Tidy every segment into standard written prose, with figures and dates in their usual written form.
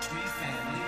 street family.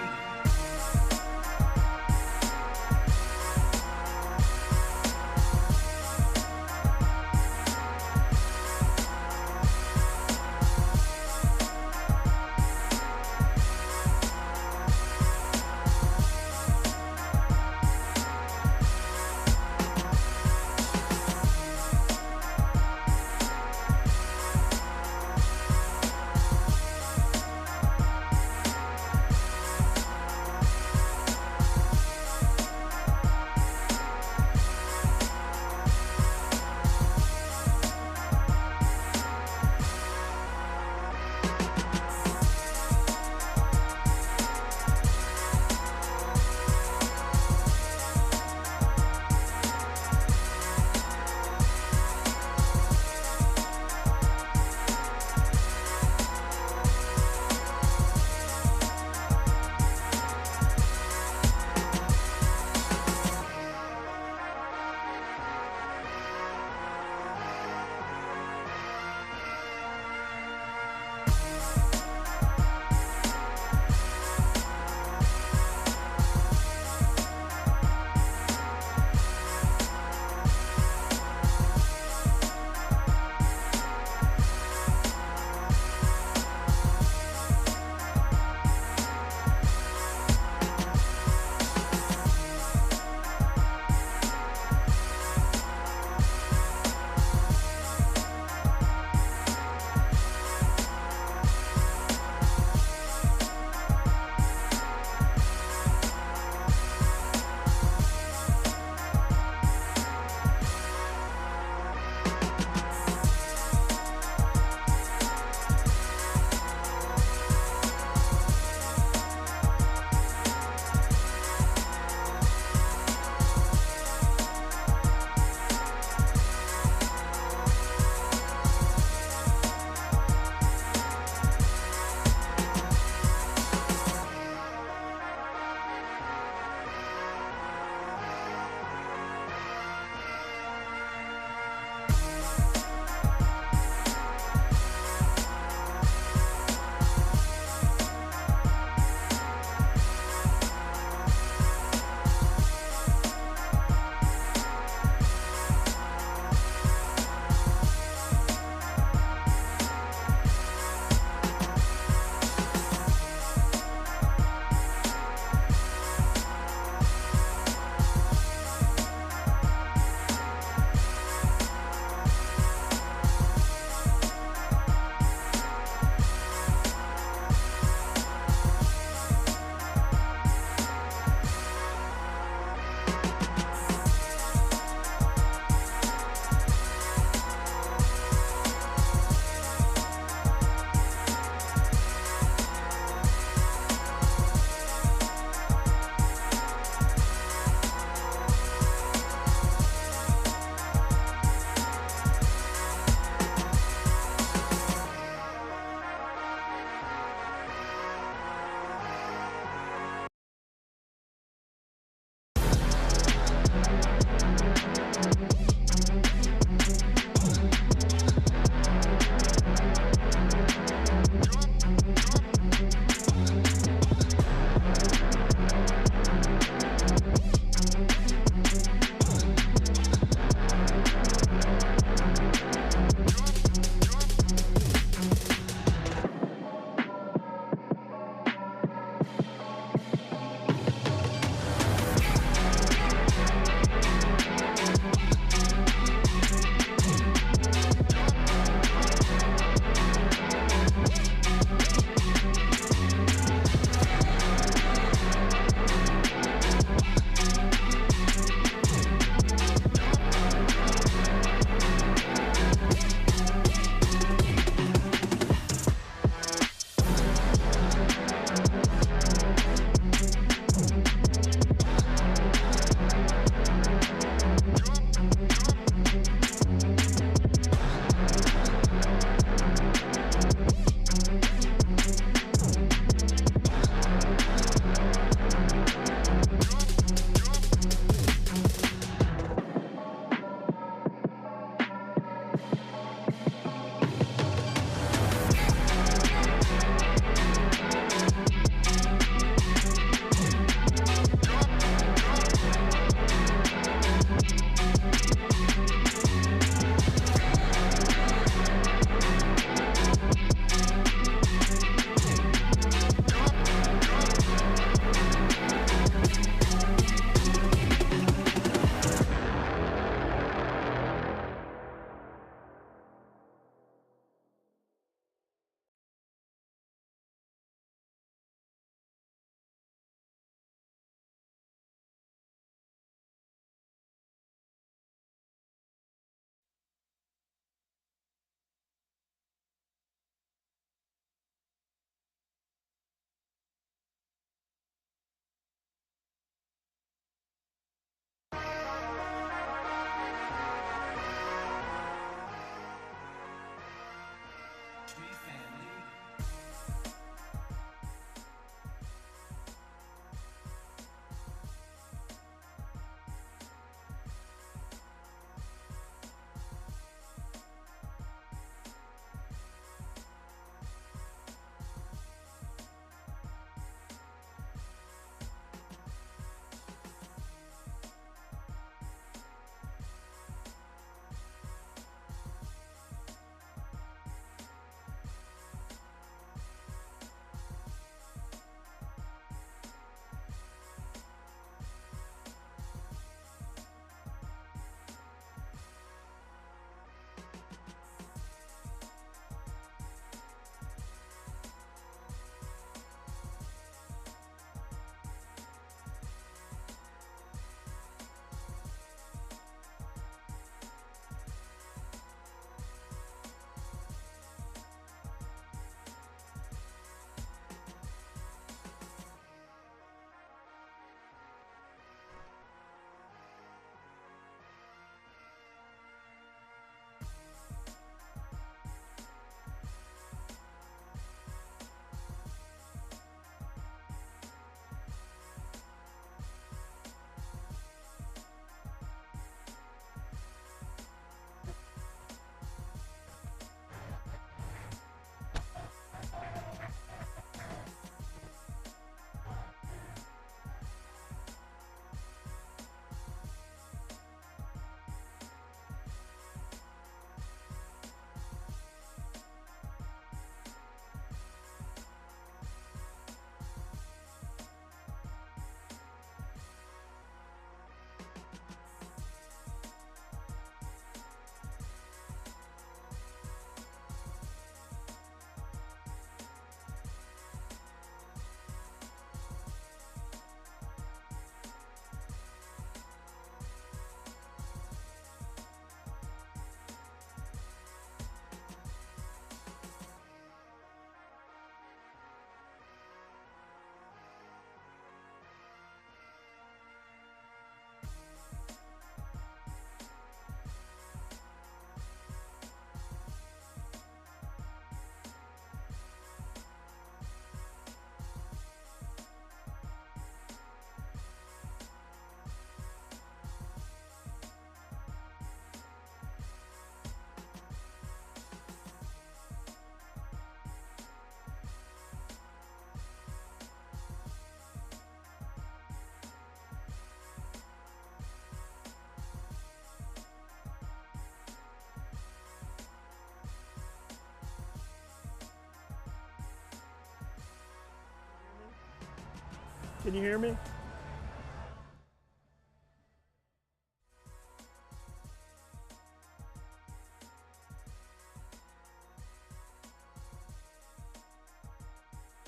Can you hear me?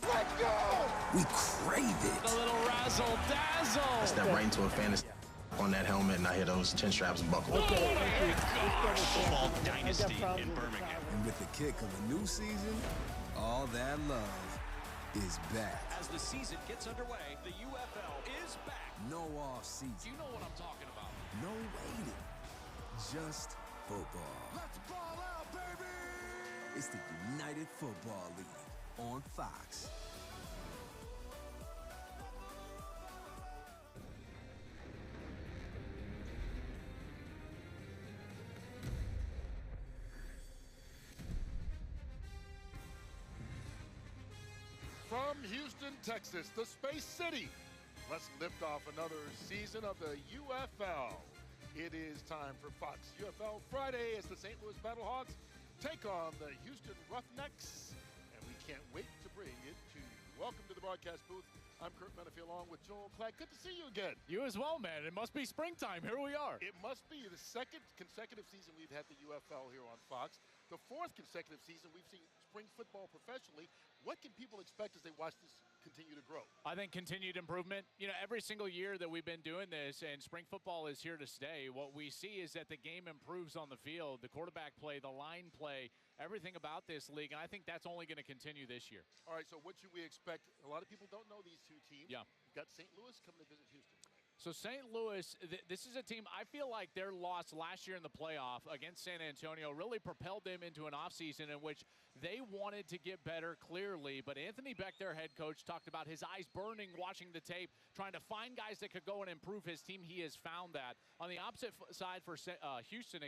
Let's go! We crave it. A little razzle dazzle. I step right into a fantasy on that helmet, and I hear those chin straps buckle. Okay, Football dynasty in Birmingham. And with the kick of a new season, all that love is back. As the season gets underway, the UFL is back. No off season. You know what I'm talking about. No waiting. Just football. Let's ball out, baby! It's the United Football League on Fox. From Houston, Texas, the Space City, let's lift off another season of the UFL. It is time for Fox UFL Friday as the St. Louis Battlehawks take on the Houston Roughnecks, and we can't wait to bring it to you. Welcome to the broadcast booth. I'm Kurt Menefee along with Joel Clack. Good to see you again. You as well, man. It must be springtime. Here we are. It must be the second consecutive season we've had the UFL here on Fox. The fourth consecutive season we've seen spring football professionally. What can people expect as they watch this continue to grow? I think continued improvement. You know, every single year that we've been doing this and spring football is here to stay, what we see is that the game improves on the field, the quarterback play, the line play, everything about this league, and I think that's only going to continue this year. All right, so what should we expect? A lot of people don't know these two teams. Yeah. You've got St. Louis coming to visit Houston. So St. Louis, this is a team, I feel like their loss last year in the playoff against San Antonio really propelled them into an offseason in which they wanted to get better clearly, but Anthony Beck, their head coach, talked about his eyes burning watching the tape, trying to find guys that could go and improve his team. He has found that. On the opposite side for Houston,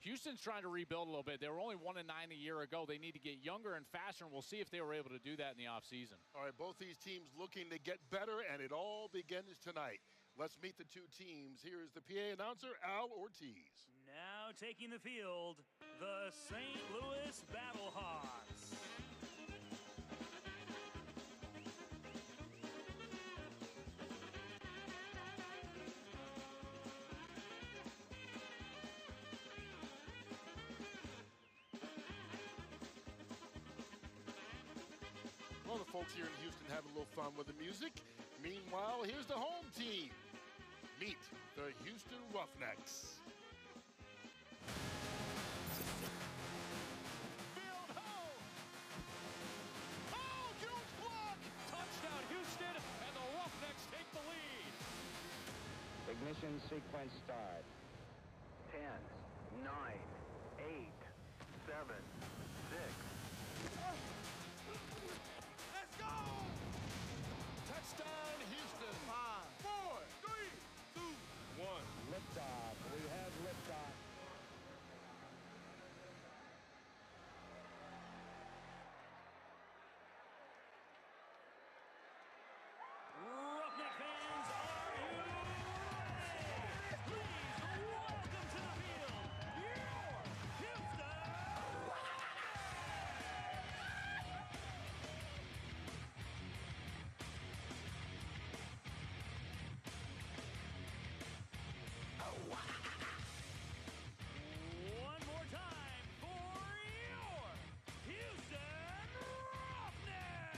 Houston's trying to rebuild a little bit. They were only 1-9 a year ago. They need to get younger and faster, and we'll see if they were able to do that in the offseason. All right, both these teams looking to get better, and it all begins tonight. Let's meet the two teams. Here is the PA announcer, Al Ortiz. Now taking the field, the St. Louis Battlehawks. Well, the folks here in Houston having a little fun with the music. Meanwhile, here's the home team. Meet the Houston Roughnecks. Field ho! Oh, huge block! Touchdown, Houston, and the Roughnecks take the lead. Ignition sequence start. 10, 9, 8, 7, 6. Let's go! Touchdown, Houston. 5, 4, 3, 2, 1. Liftoff. We have liftoff. Roughneck fans, are you ready? Please welcome to the field, your Houston One more time for your Houston Roughnecks.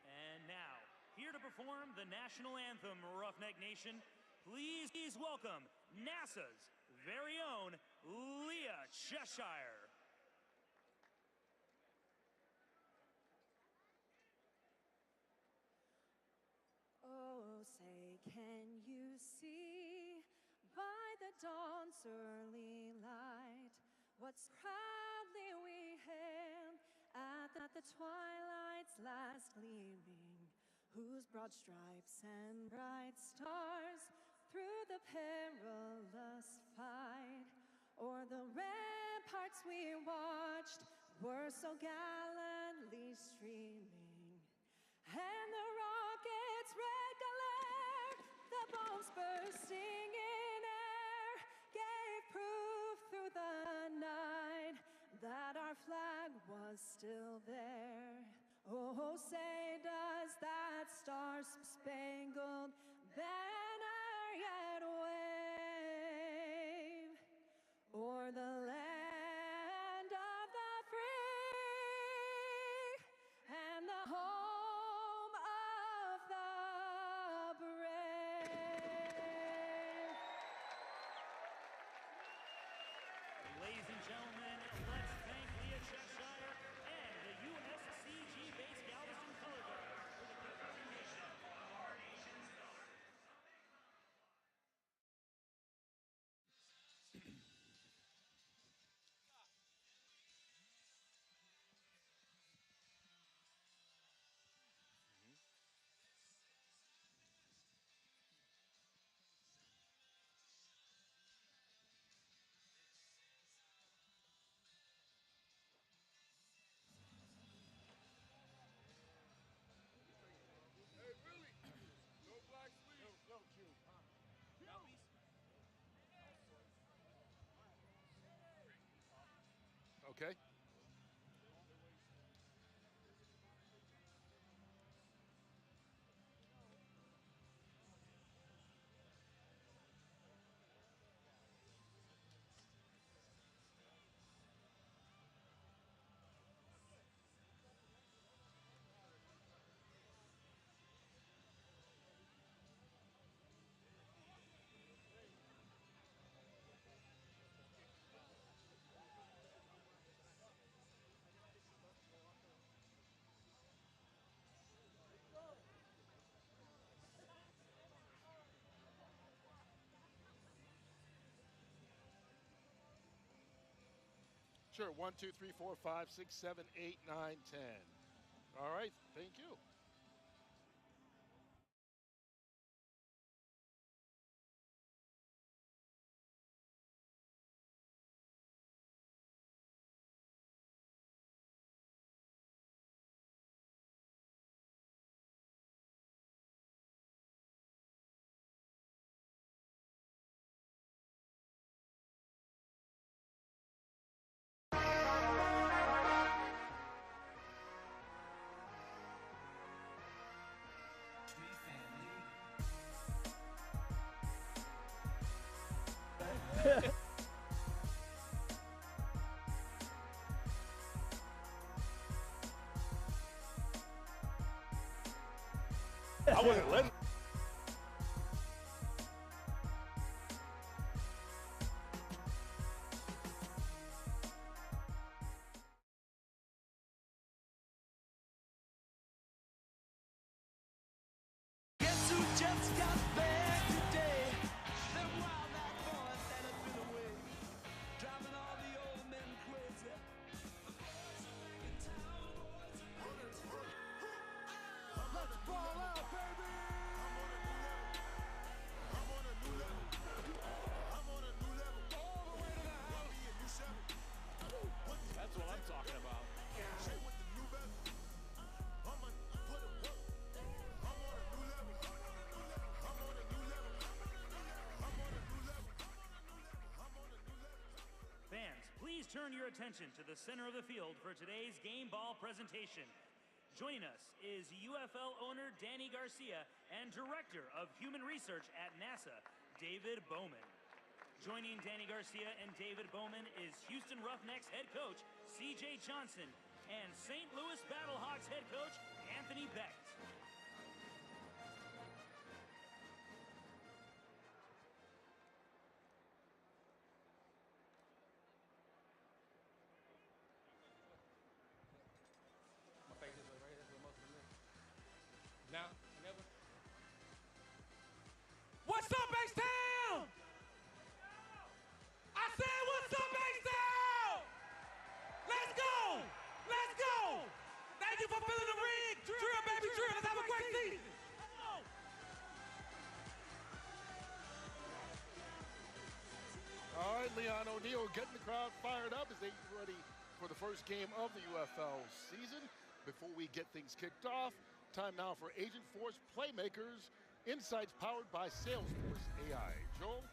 And now, here to perform the national anthem, Roughneck Nation, please welcome NASA's very own Leah Cheshire. Oh, say, can you see by the dawn's early light what proudly we hailed at the twilight's last gleaming, whose broad stripes and bright stars through the perilous fight o'er the ramparts we watched were so gallantly streaming, and the rocket's red glare, the bombs bursting in air, gave proof through the night that our flag was still there. Oh, say does that star-spangled banner yet wave o'er the land of the free and the home of the brave? Ladies and gentlemen, let's thank Leah Cheshire and the USCG-based Galveston Color Guard for the presentation of our nation's colors. Okay. Sure. 1, 2, 3, 4, 5, 6, 7, 8, 9, 10. All right. Thank you. I wasn't letting. Guess who just got back today? Them wild-eyed boys that have been away, driving all the old men crazy. Let's ball out, baby! I'm on a new level. I'm on a new level. I'm on a new level. All the way to the house. Me a new Chevy. That's what I'm talking about. Straight with the new bezel. I'm on put it work. I'm on a new level. I'm on a new level. I'm on a new level. I'm on a new level. Fans, please turn your attention to the center of the field for today's game ball presentation. Joining us is UFL owner Danny Garcia and Director of Human Research at NASA, David Bowman. Joining Danny Garcia and David Bowman is Houston Roughnecks head coach C.J. Johnson and St. Louis Battlehawks head coach Anthony Becht. My face is right here. That's where most of them live. Now, never. What's up, H-Town? I said, what's up, H-Town? Let's go! Let's go! Thank you for filling the ring. Drill, baby, drill. Let's have a great season. All right, Leon O'Neal getting the crowd fired up as they get ready for the first game of the UFL season. Before we get things kicked off, time now for Agent Force Playmakers, insights powered by Salesforce AI. Joel,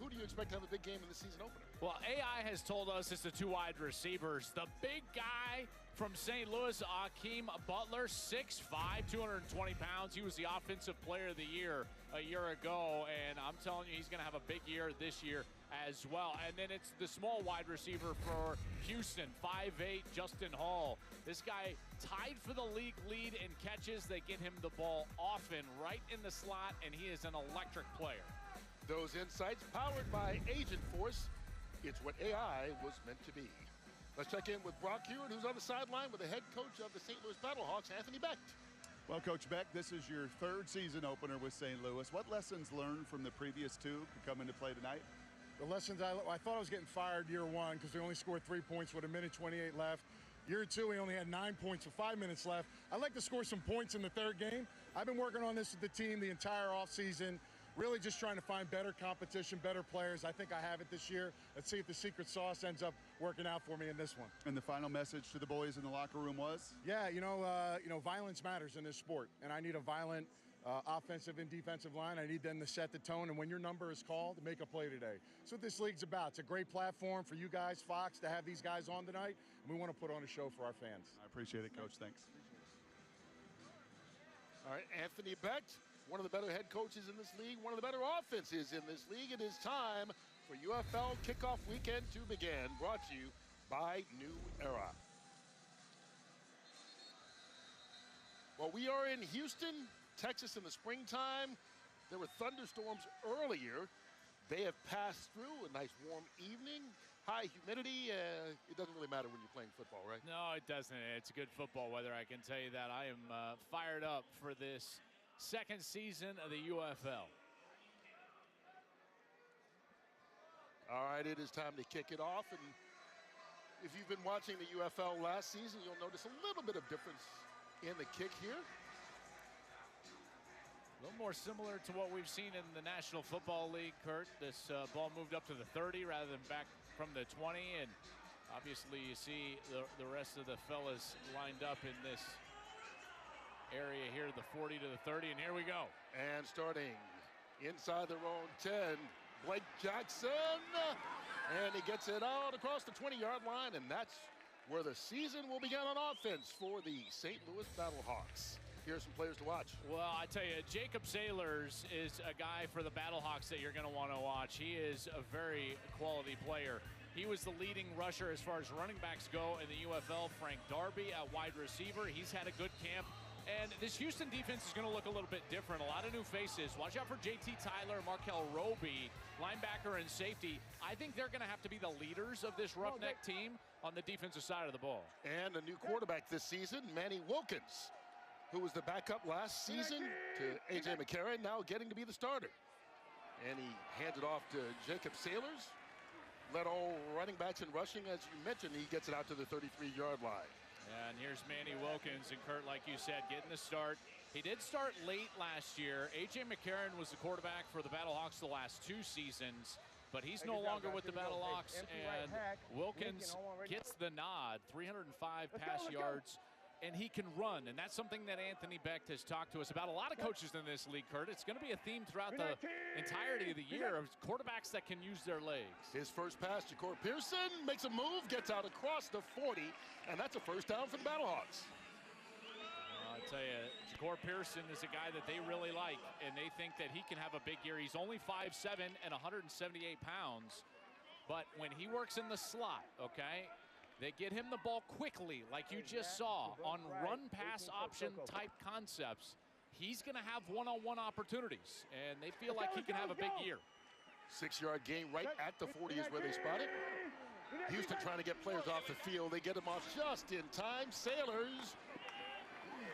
who do you expect to have a big game in the season opener? Well, AI has told us it's the two wide receivers. The big guy from St. Louis, Akeem Butler, 6'5", 220 pounds. He was the Offensive Player of the Year a year ago, and I'm telling you, he's going to have a big year this year as well. And then it's the small wide receiver for Houston, 5'8", Justin Hall. This guy tied for the league lead in catches. They get him the ball often right in the slot, and he is an electric player. Those insights powered by Agent Force. It's what AI was meant to be. Let's check in with Brock Hewitt, who's on the sideline with the head coach of the St. Louis Battlehawks, Anthony Becht. Well, Coach Beck, this is your third season opener with St. Louis. What lessons learned from the previous two could come into play tonight? The lessons I thought I was getting fired year one because we only scored 3 points with 1:28 left. Year two, we only had 9 points with 5 minutes left. I'd like to score some points in the third game. I've been working on this with the team the entire offseason. Really just trying to find better competition, better players. I think I have it this year. Let's see if the secret sauce ends up working out for me in this one. And the final message to the boys in the locker room was? Yeah, violence matters in this sport, and I need a violent offensive and defensive line. I need them to set the tone, and when your number is called, make a play today. That's what this league's about. It's a great platform for you guys, Fox, to have these guys on tonight, and we want to put on a show for our fans. I appreciate it, Coach. Thanks. All right, Anthony Becht, one of the better head coaches in this league, one of the better offenses in this league. It is time for UFL kickoff weekend to begin, brought to you by New Era. Well, we are in Houston, Texas in the springtime. There were thunderstorms earlier. They have passed through. A nice warm evening. High humidity. It doesn't really matter when you're playing football, right? No, it doesn't. It's good football weather, I can tell you that. I am fired up for this second season of the UFL. All right, it is time to kick it off. And if you've been watching the UFL last season, you'll notice a little bit of difference in the kick here. A little more similar to what we've seen in the National Football League, Kurt. This ball moved up to the 30 rather than back from the 20. And obviously you see the rest of the fellas lined up in this area here, the 40 to the 30, and here we go. And starting inside their own 10, Blake Jackson, and he gets it out across the 20-yard line, and that's where the season will begin on offense for the St. Louis Battlehawks. Here are some players to watch. Well, I tell you, Jacob Sailors is a guy for the Battlehawks that you're going to want to watch. He is a very quality player. He was the leading rusher as far as running backs go in the UFL. Frank Darby at wide receiver. He's had a good camp. And this Houston defense is going to look a little bit different. A lot of new faces. Watch out for JT Tyler, Markel Roby, linebacker and safety. I think they're going to have to be the leaders of this Roughneck team on the defensive side of the ball. And a new quarterback this season, Manny Wilkins, who was the backup last season to A.J. McCarron, now getting to be the starter. And he handed off to Jacob Sailors. Led all running backs in rushing, as you mentioned. He gets it out to the 33-yard line. And here's Manny Wilkins, and Kurt, like you said, getting the start. He did start late last year. A.J. McCarron was the quarterback for the Battlehawks the last 2 seasons, but he's no longer with the Battlehawks, and Wilkins gets the nod. 305 pass yards, and he can run, and that's something that Anthony Becht has talked to us about. A lot of coaches in this league, Kurt. It's going to be a theme throughout the entirety of the year of quarterbacks that can use their legs. His first pass, Ja'Cour Pearson makes a move, gets out across the 40, and that's a first down for the Battlehawks. I'll tell you, Ja'Cour Pearson is a guy that they really like, and they think that he can have a big year. He's only 5'7" and 178 pounds, but when he works in the slot, okay, they get him the ball quickly, like you just saw, on run-pass option type concepts. He's going to have one-on-one opportunities, and they feel like he can have a big year. 6-yard gain right at the 40 is where they spot it. Houston trying to get players off the field. They get him off just in time. Sailors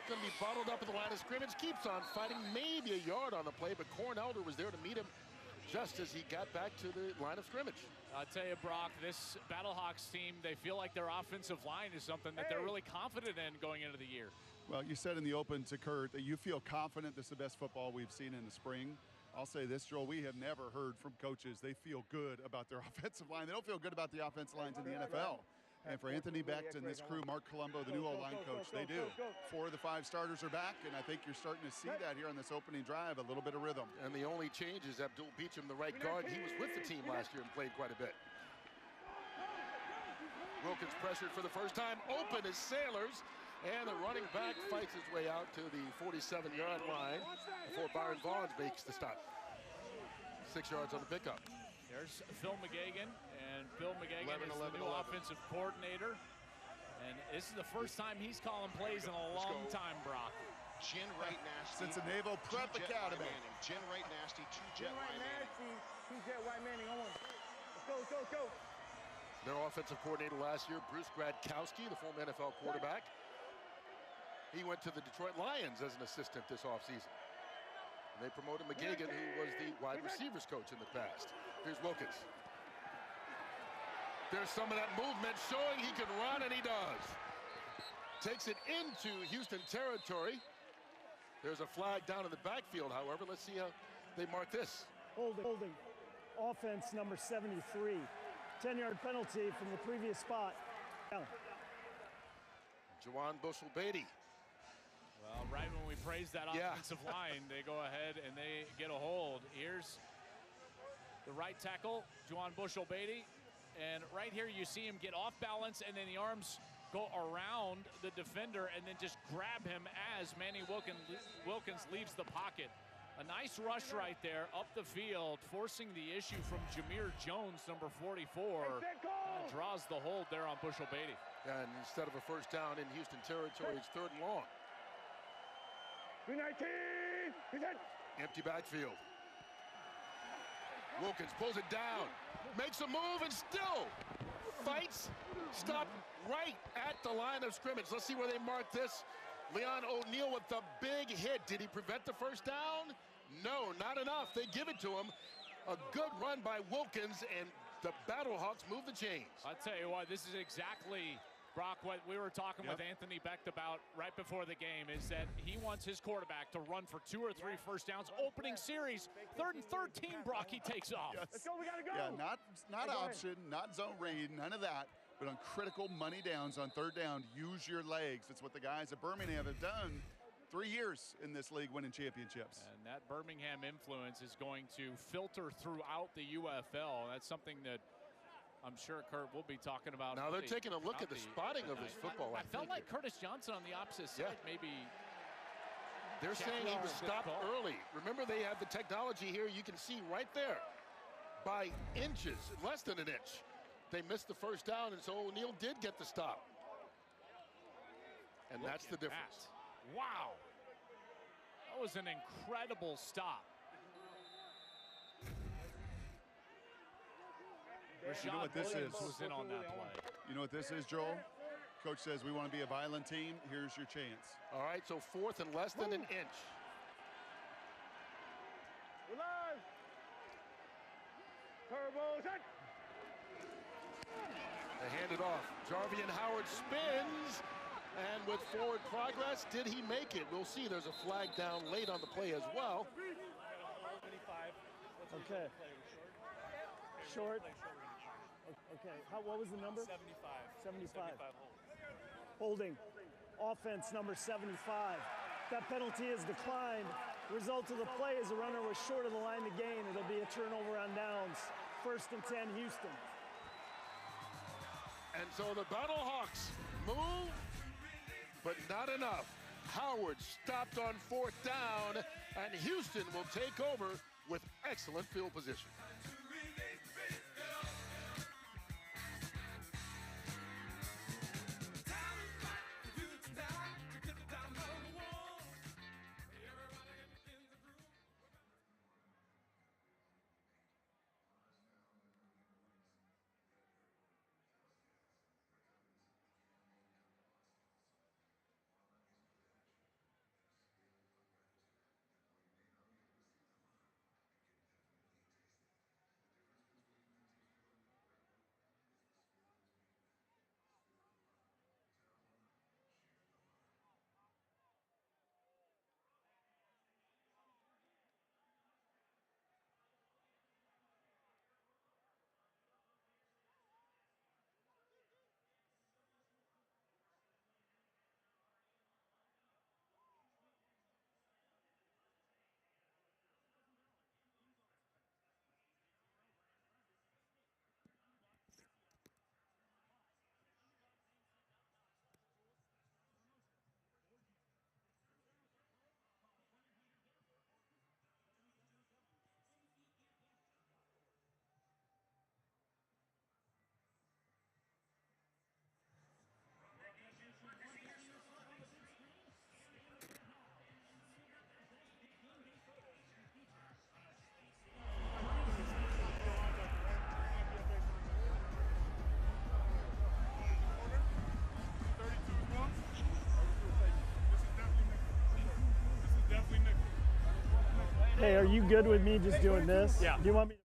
going to be bottled up at the line of scrimmage. Keeps on fighting, maybe a yard on the play, but Cornelder was there to meet him just as he got back to the line of scrimmage. I'll tell you, Brock, this Battlehawks team, they feel like their offensive line is something that they're really confident in going into the year. Well, you said in the open to Kurt that you feel confident this is the best football we've seen in the spring. I'll say this, Joel, we have never heard from coaches they feel good about their offensive line. They don't feel good about the offensive lines in the NFL. And for Anthony Becht and this crew, Mark Colombo, the new O-line coach, they do. 4 of the 5 starters are back, and I think you're starting to see that here on this opening drive, a little bit of rhythm. And the only change is Abdul Beecham, the right guard. He was with the team last year and played quite a bit. Wilkins pressured for the first time. Open is Sailors. And the running back fights his way out to the 47-yard line before Byron Vaughns makes the stop. 6 yards on the pickup. There's Phil McGagan, and Phil McGagan is the new offensive coordinator. And this is the first time he's calling plays in a long time, Brock. Jen Wright Nasty. Since the Naval Prep Academy. Jen Wright Nasty, Jet Wright Manning. Jet Wright Manning on. Let's go. Their offensive coordinator last year, Bruce Gradkowski, the former NFL quarterback. He went to the Detroit Lions as an assistant this offseason. And they promoted McGagan, who was the wide receivers coach in the past. Here's Wilkins. There's some of that movement showing he can run, and he does. Takes it into Houston territory. There's a flag down in the backfield, however. Let's see how they mark this. Holding. Offense number 73. 10-yard penalty from the previous spot. Jawan Bushell-Beatty. Well, right when we praise that offensive line, they go ahead and they get a hold. Here's the right tackle, Juwan Bushell-Beatty. And right here you see him get off balance, and then the arms go around the defender and then just grab him as Manny Wilkins leaves the pocket. A nice rush right there up the field, forcing the issue from Jameer Jones, number 44. Draws the hold there on Bushell-Beatty. And instead of a first down in Houston territory, it's 3rd and long. 19. Empty backfield. Wilkins pulls it down, makes a move, and still fights. Stopped right at the line of scrimmage. Let's see where they mark this. Leon O'Neal with the big hit. Did he prevent the first down? No, not enough. They give it to him. A good run by Wilkins, and the Battlehawks move the chains. I'll tell you what, this is exactly, Brock, what we were talking with Anthony Becht about right before the game, is that he wants his quarterback to run for 2 or 3 first downs. Opening series, 3rd and 13, Brock, he takes off. Let's go, we gotta go. Yeah, not option, not zone read, none of that. But on critical money downs on 3rd down, use your legs. It's what the guys at Birmingham have done 3 years in this league, winning championships. And that Birmingham influence is going to filter throughout the UFL. That's something that I'm sure Kurt will be talking about. Now they're taking a look at the spotting of this football. I felt like Curtis Johnson on the opposite side, maybe. They're saying he was stopped early. Remember, they have the technology here. You can see right there, by inches, less than an inch. They missed the first down, and so O'Neal did get the stop. And that's the difference. Wow. That was an incredible stop. You know what this is? Was in on that play. You know what this is, Joel? Coach says we want to be a violent team. Here's your chance. All right, so 4th and less than an inch. We're live. Turbo set. They hand it off. Jarvian Howard spins, and with forward progress, did he make it? We'll see. There's a flag down late on the play as well. Okay. Short. Okay. What was the number? 75. Holding. Offense number 75. That penalty is declined. Result of the play is the runner was short of the line to gain. It'll be a turnover on downs. 1st and 10, Houston. And so the Battlehawks move, but not enough. Howard stopped on 4th down, and Houston will take over with excellent field position. Hey, are you good with me just doing this? Yeah. Do you want me?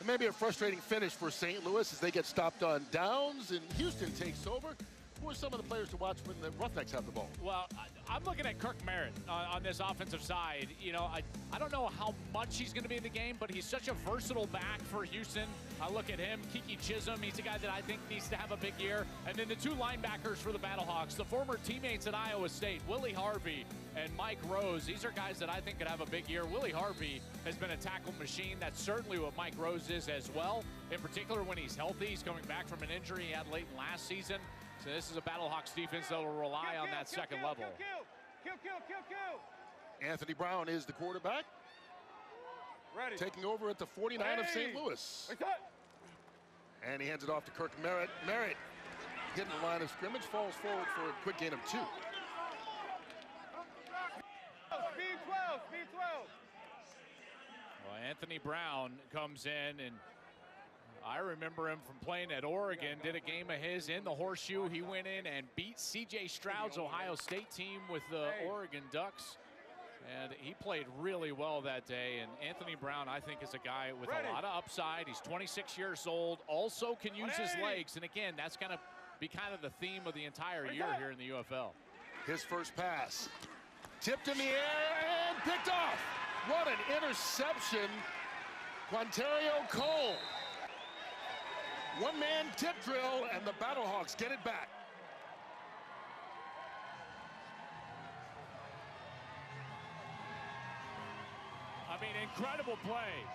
It may be a frustrating finish for St. Louis as they get stopped on downs and Houston takes over. Who are some of the players to watch when the Roughnecks have the ball? Well, I'm looking at Kirk Merritt on this offensive side. You know, I don't know how much he's going to be in the game, but he's such a versatile back for Houston. I look at him, Kiki Chisholm. He's a guy that I think needs to have a big year. And then the two linebackers for the Battlehawks, the former teammates at Iowa State, Willie Harvey and Mike Rose. These are guys that I think could have a big year. Willie Harvey has been a tackle machine. That's certainly what Mike Rose is as well. In particular, when he's healthy, he's coming back from an injury he had late in last season. So this is a Battlehawks defense that will rely on that second level. Anthony Brown is the quarterback. Ready. Taking over at the 49 of St. Louis. And he hands it off to Kirk Merritt. Merritt getting the line of scrimmage, falls forward for a quick gain of 2. Speed 12, speed 12. Well, Anthony Brown comes in, and I remember him from playing at Oregon, did a game of his in the Horseshoe. He went in and beat C.J. Stroud's Ohio State team with the Oregon Ducks. And he played really well that day. And Anthony Brown, I think, is a guy with a lot of upside. He's 26 years old, also can use his legs. And again, that's going to be kind of the theme of the entire year here in the UFL. His first pass. Tipped in the air and picked off. What an interception. Quantario Cole. One-man tip drill, and the Battlehawks get it back. I mean, incredible play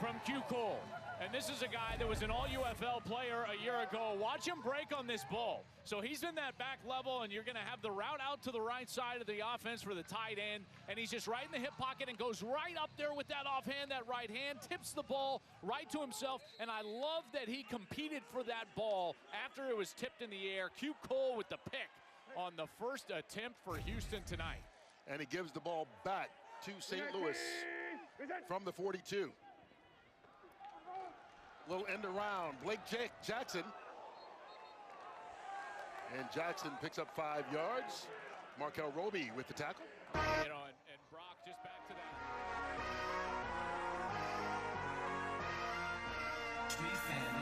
from Q Cole. And this is a guy that was an all-UFL player a year ago. Watch him break on this ball. So he's in that back level, and you're going to have the route out to the right side of the offense for the tight end. And he's just right in the hip pocket and goes right up there with that offhand, that right hand, tips the ball right to himself. And I love that he competed for that ball after it was tipped in the air. Q Cole with the pick on the first attempt for Houston tonight. And he gives the ball back to St. Louis from the 42. Little end around. Blake Jackson. And Jackson picks up 5 yards. Markel Roby with the tackle. You know, and Brock just back to that. Street fan.